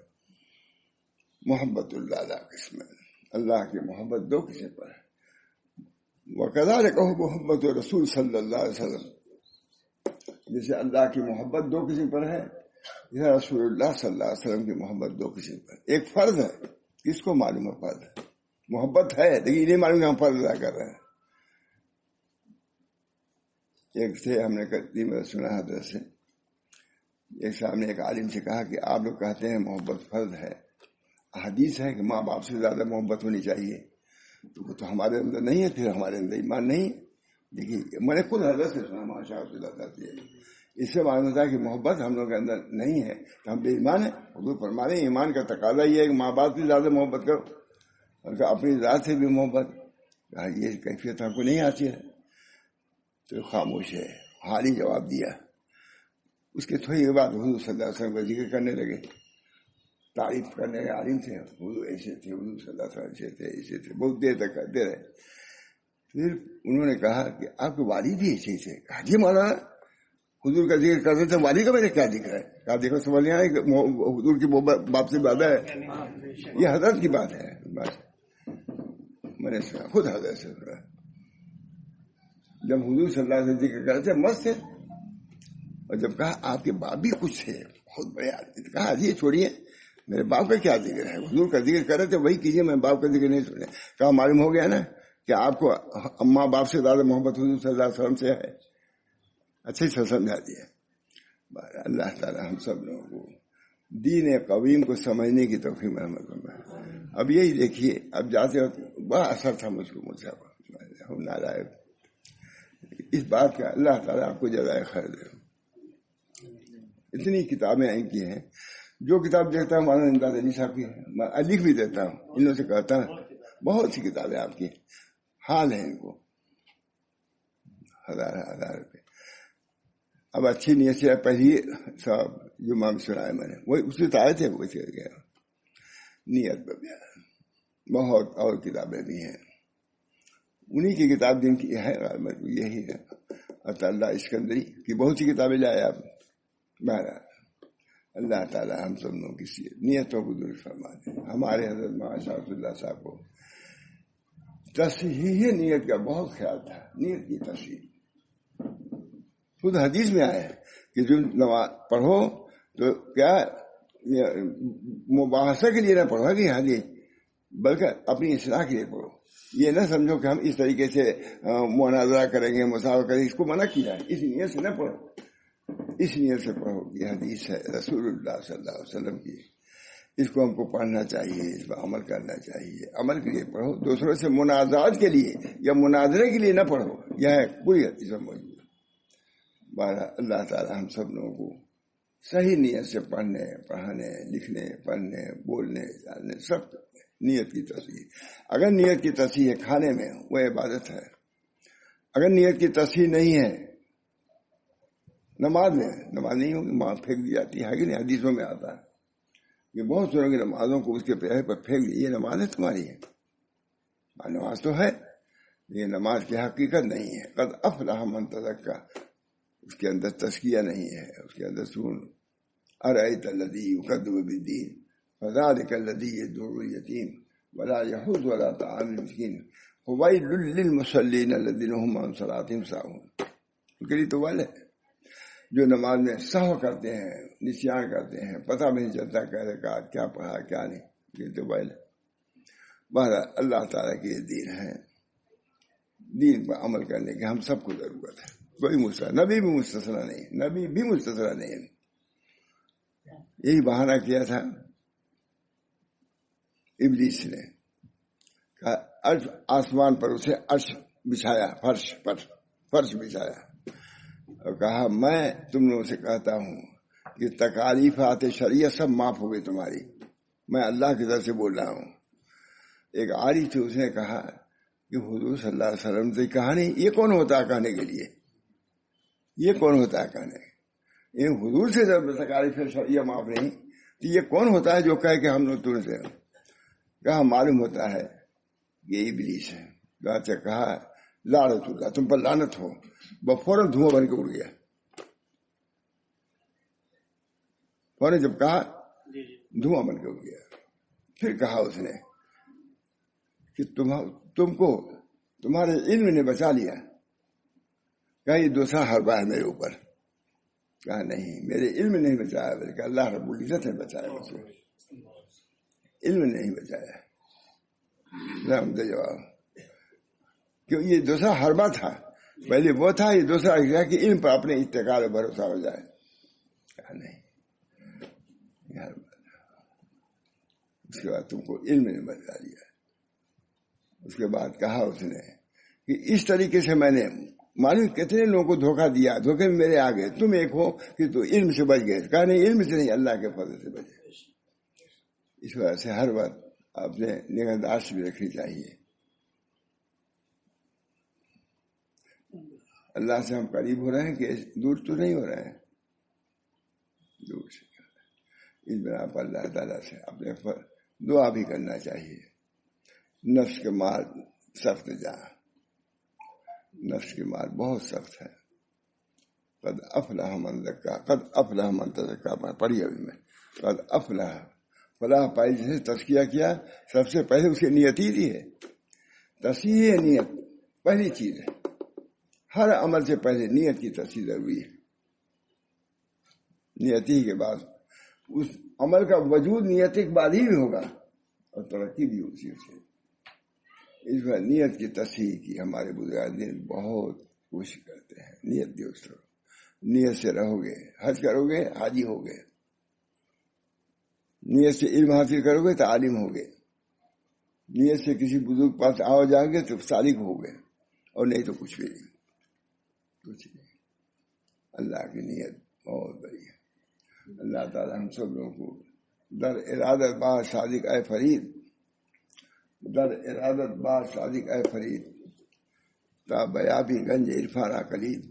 محبت اللہ قسم، اللہ کی محبت دو قسم پر ہے. وَكَذَلِكَ محبت رسول صلی اللہ علیہ وسلم، جیسے اللہ کی محبت دو قسم پر ہے، یہ رسول اللہ صلی اللہ علیہ وسلم کی محبت دو قسم پر. ایک فرض ہے، کس کو معلوم ہے فرض ہے؟ محبت ہے لیکن انہیں معلوم ہے ہم فرض ادا کر رہے ہیں. ایک تھے، ہم نے سنا حضرت سے، ایک صاحب نے ایک عالم سے کہا کہ آپ لوگ کہتے ہیں محبت فرض ہے، حدیث ہے کہ ماں باپ سے زیادہ محبت ہونی چاہیے، تو وہ تو ہمارے اندر نہیں ہے، پھر ہمارے اندر ایمان نہیں. دیکھیے میں نے خود حضرت سے سنا، ماشاء اللہ، اس سے معلوم ہوتا ہے کہ محبت ہم لوگوں کے اندر نہیں ہے تو ہم بے ایمان ہیں. حضور فرماتے ہیں ایمان کا تقاضا یہ ہے کہ ماں باپ سے زیادہ محبت کرو، اور اپنی ذات سے بھی محبت. یہ کیفیت ہم کو نہیں آتی ہے. تو خاموش ہے، حالی جواب دیا. اس کے تھوڑی دیر بعد حضور صلی اللہ علیہ وسلم کا ذکر کرنے لگے، تعریف کرنے کے عالم تھے. حضور ایسے تھے، حضور صلی اللہ علیہ وسلم ایسے تھے، ایسے تھے، بہت دیر تک کرتے رہے. پھر انہوں نے کہا کہ آپ کے والد بھی ایسے تھے. کہا جی مولانا، حضور کا ذکر کرتے تھے، والد کا میرے کیا ذکر ہے؟ کہا دیکھو سمجھ نہیں آئے کہ حضور کی باپ سے زیادہ ہے. یہ حضرت کی بات ہے. میں نے سنا، خود حضرت سے سنا. جب حضور صلی اللہ علیہ وسلم ذکر کرتے تھے مست تھے، اور جب کہا آپ کے باپ بھی کچھ تھے بہت بڑے آدمی، کہا یہ چھوڑیے میرے باپ کا کیا ذکر ہے، حضور کا ذکر کر رہے تھے وہی کیجیے، میں باپ کا ذکر نہیں سنے. کہا معلوم ہو گیا نا کہ آپ کو اماں باپ سے زیادہ محبت حضور صلی اللہ علیہ وسلم سے ہے. اچھے سے سمجھا دیا. اللہ تعالی ہم سب لوگوں کو دین قویم کو سمجھنے کی توفیق مرحمت فرمائے. اب یہی دیکھیے، اب جاتے وقت بڑا اثر تھا مجھ کو، مجھ سے ہم ناراض اس بات کا. اللہ تعالیٰ آپ کو جزائے خیر دے. اتنی کتابیں آئی کی ہیں، جو کتاب دیکھتا ہوں مولانا امداد علی صاحب کی، میں لکھ بھی دیتا ہوں، ان لوگوں سے کہتا ہوں بہت سی کتابیں آپ کی، حال ہیں ان کو ہزار روپے. اب اچھی نیت سے پہلی صاحب جو مام سنائے میں نے وہی اس میں آئے تھے، وہ گیا نیت پہ بہت. اور کتابیں بھی ہیں، انہی کی کتاب جن کی ہے یہی ہے. اللہ اسکندری کی بہت سی کتابیں لائے آپ. بہرحال اللہ تعالی ہم سب لوگوں کی نیتوں کو درست فرما دیں. ہمارے حضرت مولانا شاہ اللہ صاحب کو تصحیح نیت کا بہت خیال تھا. نیت کی تصحیح خود حدیث میں آیا ہے کہ جو نماز پڑھو تو کیا مباحثہ کے لیے نہ پڑھو کہ حدیث، بلکہ اپنی اصلاح کے لیے پڑھو. یہ نہ سمجھو کہ ہم اس طریقے سے مناظرہ کریں گے، مساوات کریں گے. اس کو منع کیا ہے، اس نیت سے نہ پڑھو، اس نیت سے پڑھو. یہ حدیث ہے رسول اللہ صلی اللہ علیہ وسلم کی. اس کو ہم کو پڑھنا چاہیے، اس پر عمل کرنا چاہیے. عمل کے لیے پڑھو، دوسروں سے منازعات کے لیے یا مناظرے کے لیے نہ پڑھو. یہ ہے پوری حدیث موجود. اللہ تعالی ہم سب لوگوں کو صحیح نیت سے پڑھنے، پڑھانے، لکھنے، پڑھنے، بولنے، جاننے، سب نیت کی تصحیح. اگر نیت کی تصحیح کھانے میں وہ عبادت ہے. اگر نیت کی تصحیح نہیں ہے نماز میں، نماز نہیں ہوگی، ماں پھینک دی جاتی ہے کہ نہیں؟ حدیثوں میں آتا ہے کہ بہت ساروں کی نمازوں کو اس کے پیڑ پر پھینک دی. یہ نماز ہے تمہاری ہے؟ نماز تو ہے، یہ نماز کی حقیقت نہیں ہے. قد افلح من تزکا، اس کے اندر تزکیہ نہیں ہے، اس کے اندر سن ارأیت الذی یکذب بالدین فذلک الذی یدعو الیتیم ولا یحض علی طعام المسکین فویل للمصلین الذین هم عن صلاتهم ساہون. ان کے لیے تو ویل ہے جو نماز میں سہو کرتے ہیں، نسیان کرتے ہیں، پتہ بھی نہیں چلتا کیا پڑھا کیا نہیں. یہ تو ویل ہے. بہرحال اللہ تعالیٰ کی یہ دین ہے، دین پر عمل کرنے کی ہم سب کو ضرورت ہے. کوئی نبی بھی مستثنا نہیں، نبی بھی مستثنا نہیں. یہی بہانہ کیا تھا ابلیس نے، آسمان پر اسے عرش بچھایا، فرش بچھایا، اور کہا میں تم لوگوں سے کہتا ہوں کہ تکالیفات شریعت سب معاف ہو گئی تمہاری، میں اللہ کی طرف سے بول رہا ہوں۔ ایک عارف تھے، اس نے کہا کہ حضور صلی اللہ علیہ وسلم سے کہا نہیں، یہ کون ہوتا ہے کہنے کے لیے، یہ کون ہوتا ہے کہنے، ان حضور سے جب تکالیف شریعہ معاف نہیں تو یہ کون ہوتا ہے جو کہے کہ ہم نے تم سے کہا معلوم ہوتا ہے یہ ابلیس ہے۔ کہا لعنت اللہ، تم پر لعنت ہو، فوراً دھواں بن کے اڑ گیا۔ فوراً جب کہا دھواں بن کے اڑ گیا۔ پھر کہا اس نے کہ تم کو تمہارے علم نے بچا لیا۔ کہا یہ دوسرا حربہ ہے میرے اوپر۔ کہا نہیں، میرے علم نہیں بچایا، بلکہ اللہ رب العزت نے بچایا مجھے، علم نہیں بچایا۔ جواب کیوں، یہ دوسرا حربہ تھا، پہلے وہ تھا، یہ دوسرا کہ علم پر اپنے اتقال و بھروسہ ہو جائے۔ کہا نہیں، اس کے بعد تم کو علم نے بچا لیا۔ اس کے بعد کہا اس نے کہ اس طریقے سے میں نے معلوم کتنے لوگوں کو دھوکہ دیا، دھوکے میں میرے آگے، تم ایک ہو کہ تو علم سے بچ گئے۔ کہا نہیں، علم سے نہیں، اللہ کے فضل سے بچے۔ اس وجہ سے ہر بات اپنے نگہداشت بھی رکھنی چاہیے۔ اللہ سے ہم قریب ہو رہے ہیں کہ دور تو نہیں ہو رہے ہیں، دور سے۔ اس بنا پر اللہ تعالیٰ سے اپنے دعا بھی کرنا چاہیے۔ نفس کے مار سخت جا، نفس کی مار بہت سخت ہے۔ قد افلح من زکا، قد افلح من تزکا، پڑھی ابھی میں، قد افلح، فلاح پائی جسے تزکیہ کیا، سب سے پہلے اس کی نیت ہی ہے۔ تصحیح نیت پہلی چیز ہے، ہر عمل سے پہلے نیت کی تصحیح ضروری ہے۔ نیت ہی کے بعد اس عمل کا وجود نیت کے بعد ہی ہوگا اور ترقی بھی اسی سے۔ اس میں نیت کی تصحیح کی ہمارے بزرگان بہت کوشش کرتے ہیں۔ نیت درست رہو، نیت سے رہو گے، حج کرو گے حاجی ہو گے، نیت سے علم حاصل کرو گے تو عالم ہو گے، نیت سے کسی بزرگ پاس آؤ جاؤ گے تو سالک ہو گے، اور نہیں تو کچھ بھی نہیں، کچھ نہیں۔ اللہ کی نیت بہت بڑی ہے۔ اللہ تعالیٰ ہم سب لوگوں کو در ارادت بار صادق اے فرید، در ارادت بار صادق اے فرید، تا بیابی گنج عرفانہ کلید۔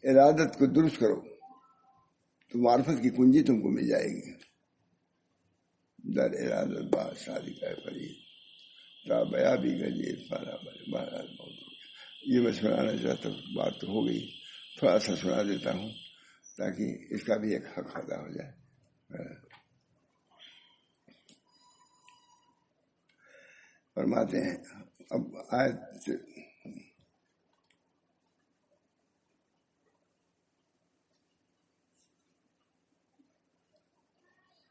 ارادت کو درست کرو تو معرفت کی کنجی تم کو مل جائے گی۔ در ارادت بار صادق اے فرید، تا بیابی گنج عرفانہ کلید۔ یہ میں سنانا چاہتا ہوں، بات تو ہو گئی، تھوڑا سا سنا دیتا ہوں تاکہ اس کا بھی ایک حق ادا ہو جائے۔ فرماتے ہیں اب آیت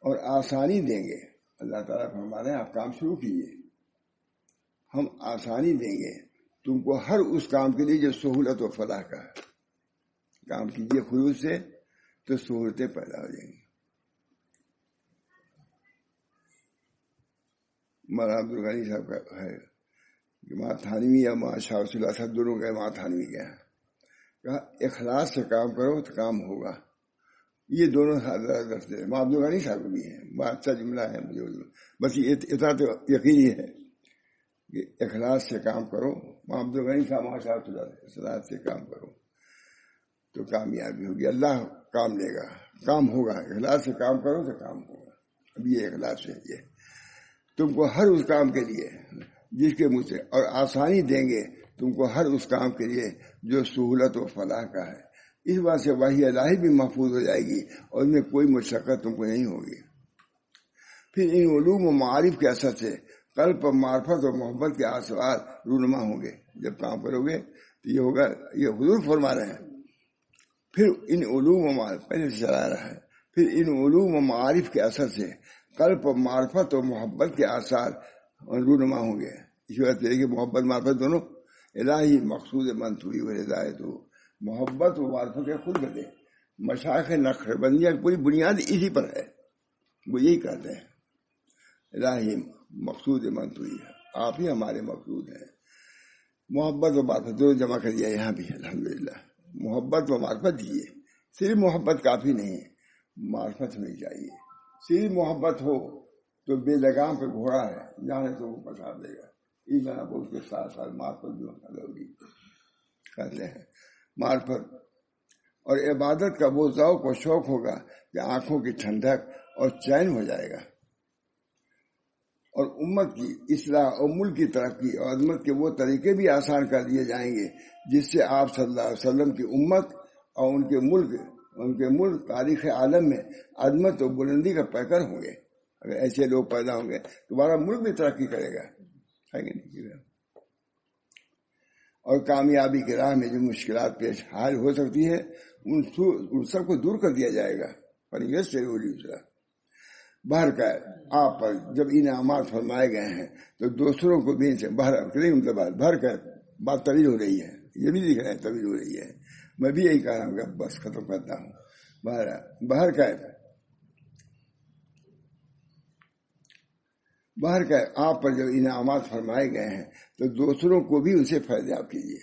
اور آسانی دیں گے، اللہ تعالیٰ فرما رہے ہیں آپ کام شروع کیجیے، ہم آسانی دیں گے تم کو ہر اس کام کے لیے جو سہولت و فلاح کا ہے۔ کام کیجیے خلوص سے تو سہولتیں پیدا ہو جائیں گی۔ مولانا عبدالغنی صاحب کا ہے کہ ماں تھانوی یا ماں شاہ رسول اللہ صاحب دونوں گئے، ماں تھانوی گیا، کہا اخلاص سے کام کرو تو کام ہوگا۔ یہ دونوں رکھتے ہیں، ماں عبدالغنی صاحب بھی ہیں، بہت اچھا جملہ ہے مجھے، بس اتنا تو یقینی ہے کہ اخلاص سے کام کرو۔ ماں عبدالغنی صاحب ماں شاہ رسول اللہ اخلاص سے کام کرو تو کامیابی ہوگی، اللہ کام لے گا، کام ہوگا۔ اخلاص سے کام کرو تو کام ہوگا۔ اب یہ اخلاص ہے، یہ تم کو ہر اس کام کے لیے جس کے منہ سے، اور آسانی دیں گے تم کو ہر اس کام کے لیے جو سہولت و فلاح کا ہے۔ اس بات سے وحی الہی بھی محفوظ ہو جائے گی اور اس میں کوئی مشقت تم کو نہیں ہوگی۔ پھر ان علوم و معارف کے اثر سے قلب پر معرفت اور محبت کے آثار رونما ہوں گے۔ جب کام کرو گے تو یہ ہوگا، یہ حضور فرما رہے ہیں۔ پھر ان علوم و معارف پہلے سے چلا رہا ہے، پھر ان علوم و معارف کے اثر سے قلب پر معرفت اور محبت کے آثار رونما ہوں گے۔ اس وجہ سے کہ محبت معرفت دونوں الہی مقصود منصوری و ہدایت ہو۔ محبت و معرفت کے خود بتے مشائخ نقشبندیہ کی پوری بنیاد اسی پر ہے، وہ یہی کہتے ہیں الہی مقصود منصوری ہے، آپ ہی ہمارے مقصود ہیں۔ محبت و معرفت دونوں جمع کر دیا یہاں بھی، الحمدللہ۔ محبت و معرفت دیجیے، صرف محبت کافی نہیں ہے، معرفت ہمیں چاہیے. صرف محبت ہو تو بے لگام پہ گھوڑا ہے، جانے تو وہ پھنسا دے گا. ایمان کو اس کے ساتھ ساتھ معرفت بھی ضروری کہتے ہیں. معرفت اور عبادت کا وہ ذوق و شوق ہوگا کہ آنکھوں کی ٹھنڈک اور چین ہو جائے گا، اور امت کی اصلاح اور ملک کی ترقی اور عظمت کے وہ طریقے بھی آسان کر دیے جائیں گے جس سے آپ صلی اللہ علیہ وسلم کی امت اور ان کے ملک تاریخ عالم میں عظمت و بلندی کا پیکر ہوں گے. اگر ایسے لوگ پیدا ہوں گے تو ہمارا ملک بھی ترقی کرے گا، ہے کہ نہیں؟ اور کامیابی کی راہ میں جو مشکلات پیش حال ہو سکتی ہے ان سب کو دور کر دیا جائے گا. پر یہ ضروری باہر کا آپ پر جب انعامات فرمائے گئے ہیں تو دوسروں کو بھی باہر کا بات طویل ہو رہی ہے، یہ بھی دکھ رہا ہے طویل ہو رہی ہے. میں بھی یہی کہہ رہا ہوں کہ بس ختم کرتا ہوں. باہر کا آپ پر جب انعامات فرمائے گئے ہیں تو دوسروں کو بھی اسے فیضیاب کیجیے،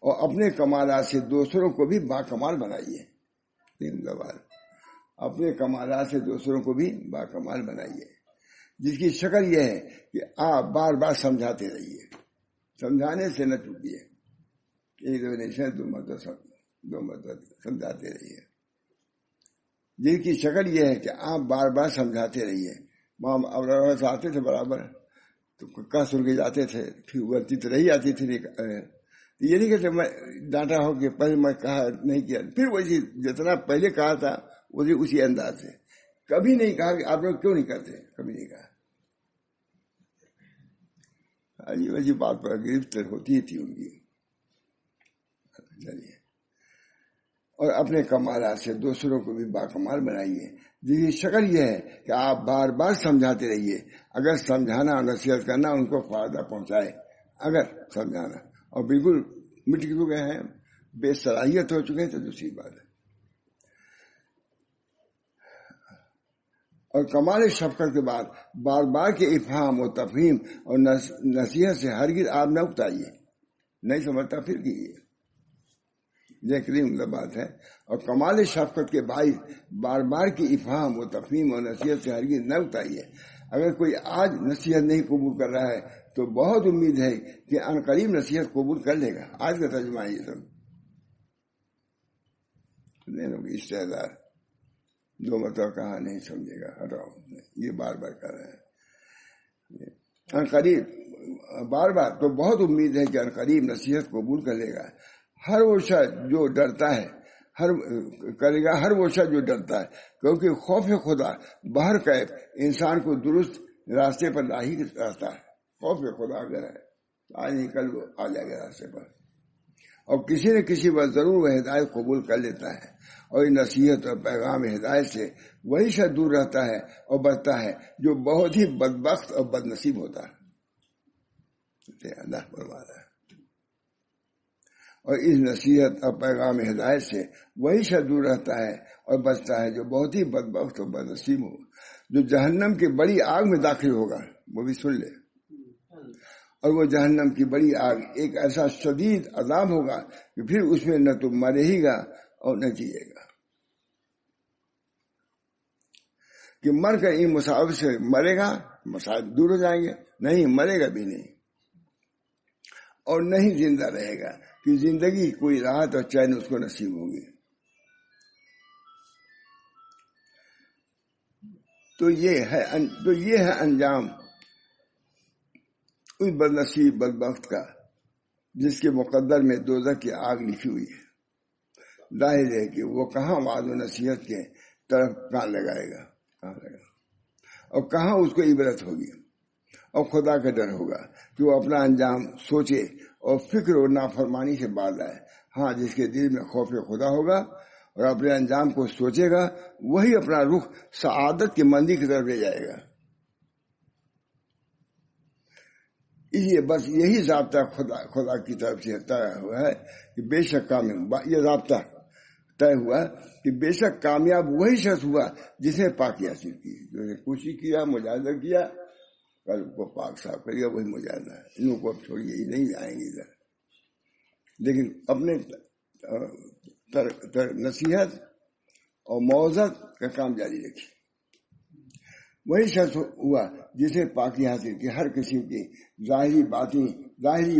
اور اپنے کمالات سے دوسروں کو بھی باکمال بنائیے. اپنے کمالات سے دوسروں کو بھی باکمال بنائیے، جس کی شکل یہ ہے کہ آپ بار بار سمجھاتے رہیے، سمجھانے سے نہ چوکیے. ایک دو مرتبہ سمجھاتے رہیے، جن کی شکل یہ ہے کہ آپ بار بار سمجھاتے رہیے. وہاں سے آتے تھے برابر تو کہہ سن کے جاتے تھے، پھر غلطی تو رہی آتی تھی. یہ نہیں کہ میں ڈانٹا ہو کہ پہلے میں کہا نہیں کیا، پھر وہی جتنا پہلے کہا تھا اسی انداز سے. کبھی نہیں کہا کہ آپ لوگ کیوں نہیں کرتے، کبھی نہیں کہا. ویسی بات پر گرفت ہوتی تھی ان کی. چلیے، اور اپنے کمالات سے دوسروں کو بھی باکمال بنائیے، جس کی شکل یہ ہے کہ آپ بار بار سمجھاتے رہیے. اگر سمجھانا اور نصیحت کرنا ان کو فائدہ پہنچائے، اگر سمجھانا اور بالکل مٹ چکے ہیں، بے صلاحیت ہو چکے ہیں، تو دوسری بات ہے. اور کمال شفقت کے بعد بار بار کے افہام و تفہیم اور نصیحت سے ہرگز آپ نہ اکتائیے. نہیں سمجھتا پھر کیجیے، یہ کریم بات ہے. اور کمال شفقت کے باعث بار بار کی افہام و تفہیم اور نصیحت سے ہرگز نہ اکتائیے. اگر کوئی آج نصیحت نہیں قبول کر رہا ہے تو بہت امید ہے کہ عنقریب نصیحت قبول کر لے گا. آج کا ترجمہ ہے یہ سب. استعداد دو مرتبہ کہا نہیں سمجھے گا، ہٹاؤ، یہ بار بار کر رہے ہیں. عنقریب بار بار تو بہت امید ہے کہ عنقریب نصیحت قبول کر لے گا. ہر وہ شخص جو ڈرتا ہے کرے گا، ہر وہ شخص جو ڈرتا ہے، کیونکہ خوف خدا باہر کا انسان کو درست راستے پر لاحق رہتا ہے. خوف خدا اگر ہے آج نہیں کل وہ آ جائے گا راستے پر، اور کسی نہ کسی وقت ضرور وہ ہدایت قبول کر لیتا ہے. اور نصیحت اور پیغام ہدایت سے وہی شخص دور رہتا ہے اور بچتا ہے جو بہت ہی بدبخت اور بد نصیب ہوتا ہے. اللہ فرما رہا ہے. اور اس نصیحت اور پیغام ہدایت سے وہی شخص دور رہتا ہے اور بچتا ہے جو بہت ہی بدبخت اور بد نصیب ہو. جو جہنم کی بڑی آگ میں داخل ہوگا، وہ بھی سن لے. اور وہ جہنم کی بڑی آگ ایک ایسا شدید عذاب ہوگا کہ پھر اس میں نہ تو مرے ہی گا اور نہ جیے گا. کہ مر کر ان مصائب سے مرے گا، مصائب دور ہو جائیں گے، نہیں مرے گا بھی نہیں، اور نہیں زندہ رہے گا کہ زندگی کوئی راحت اور چین اس کو نصیب ہوگی. تو یہ ہے انجام اس بد نصیب بدبخت کا جس کے مقدر میں دوزخ کی آگ لکھی ہوئی ہے. ظاہر ہے کہ وہ کہاں وعظ و نصیحت کے طرف کان لگائے گا، اور کہاں اس کو عبرت ہوگی اور خدا کا ڈر ہوگا کہ وہ اپنا انجام سوچے اور فکر و نافرمانی سے باز آئے. ہاں، جس کے دل میں خوف خدا ہوگا اور اپنے انجام کو سوچے گا، وہی اپنا رخ سعادت کی مندی کی طرف لے جائے گا. بس یہی ضابطہ خدا کی طرف سے طے ہوا ہے کہ بے شک کامیاب، یہ ضابطہ طے ہوا کہ بے شک کامیاب وہی شخص ہوا جس نے پاکی حاصل کی، جو نے کوشش کیا، مجاہدہ کیا، کل کو پاک صاف کرے گا، وہی مجاہدہ ہے. ان کو اب چھوڑیے، یہ نہیں آئیں گے ادھر. لیکن اپنے نصیحت اور موعظت کا کام جاری رکھی. وہی شخص ہوا جسے پاکی حاصل کی ہر قسم کی ظاہری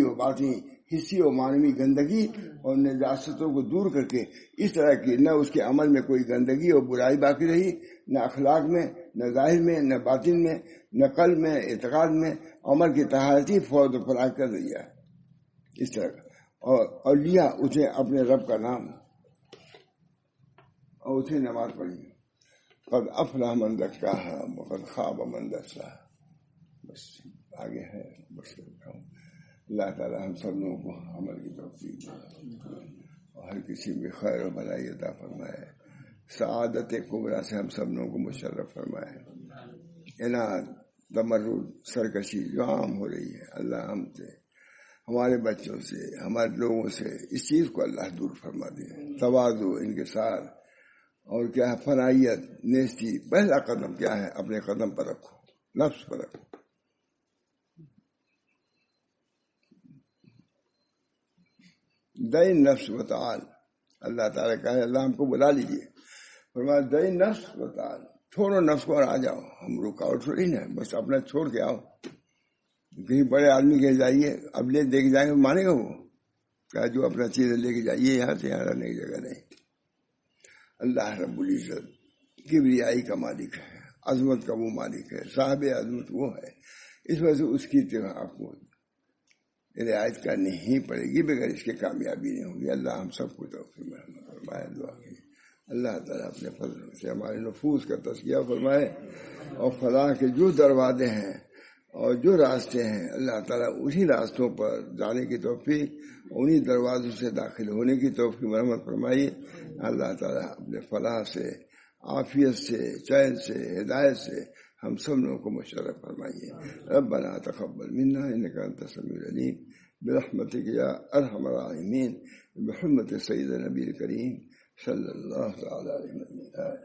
و باطنی حصی و معنوی گندگی اور نجاستوں کو دور کر کے اس طرح کی نہ اس کے عمل میں کوئی گندگی اور برائی باقی رہی، نہ اخلاق میں، نہ ظاہر میں، نہ باطن میں، نہ قلب میں، اعتقاد میں. عمل کی طہارتی فوج و فراغ کر دیا اس طرح کا. اور لیا اسے اپنے رب کا نام اور اسے نماز پڑھی. قد افلح من زکاہا وقد خاب من دساہا. بس آگے ہے بس کرتا ہوں. اللہ تعالیٰ ہم سب لوگوں کو عمل کی توفیق دے اور ہر کسی میں خیر و بھلائی عطا فرمائے. سعادت کبریٰ سے ہم سب لوگوں کو مشرف فرمائے. اناد، تمرد، سرکشی جو عام ہو رہی ہے، اللہ ہم سے، ہمارے بچوں سے، ہمارے لوگوں سے اس چیز کو اللہ دور فرما دے. تواضع، انکسار اور کیا ہے فنائیت، نیستی. پہلا قدم کیا ہے؟ اپنے قدم پر رکھو، نفس پر رکھو. دین نفس و تعال. اللہ تعالیٰ کہا اللہ ہم کو بلا لیجیے، فرمایا دین نفس و تعال، چھوڑو نفس کو اور آ جاؤ. ہم رکاوٹ تھوڑی نا، بس اپنا چھوڑ کے آؤ. کہیں بڑے آدمی کے جائیے اب لے دے کے جائیں گے، مانے گا وہ؟ کہا جو اپنا چیز لے کے جائیے یہاں سے، یہاں رہنے کی جگہ نہیں. اللہ رب العزت کبریائی کا مالک ہے، عظمت کا وہ مالک ہے، صاحب عظمت وہ ہے. اس وجہ سے اس کی اتباع آپ کو رعایت کرنی ہی پڑے گی، بغیر اس کے کامیابی نہیں ہوگی. اللہ ہم سب کو توفیق فرمائے. دعا کی اللہ تعالیٰ اپنے فضل سے ہمارے نفوس کا تزکیہ فرمائے اور فلاح کے جو دروازے ہیں اور جو راستے ہیں، اللہ تعالیٰ اسی راستوں پر جانے کی توفیق، انہی دروازوں سے داخل ہونے کی توفیق مرحمت فرمائیے. اللہ تعالیٰ اپنے فلاح سے، عافیت سے، چین سے، ہدایت سے ہم سب لوگوں کو مشرف فرمائیے. ربنا تقبل منا انک انت السمیع العلیم برحمتک یا ارحم الراحمین بحرمت سید نبی کریم صلی اللہ تعالی علیہ وسلم.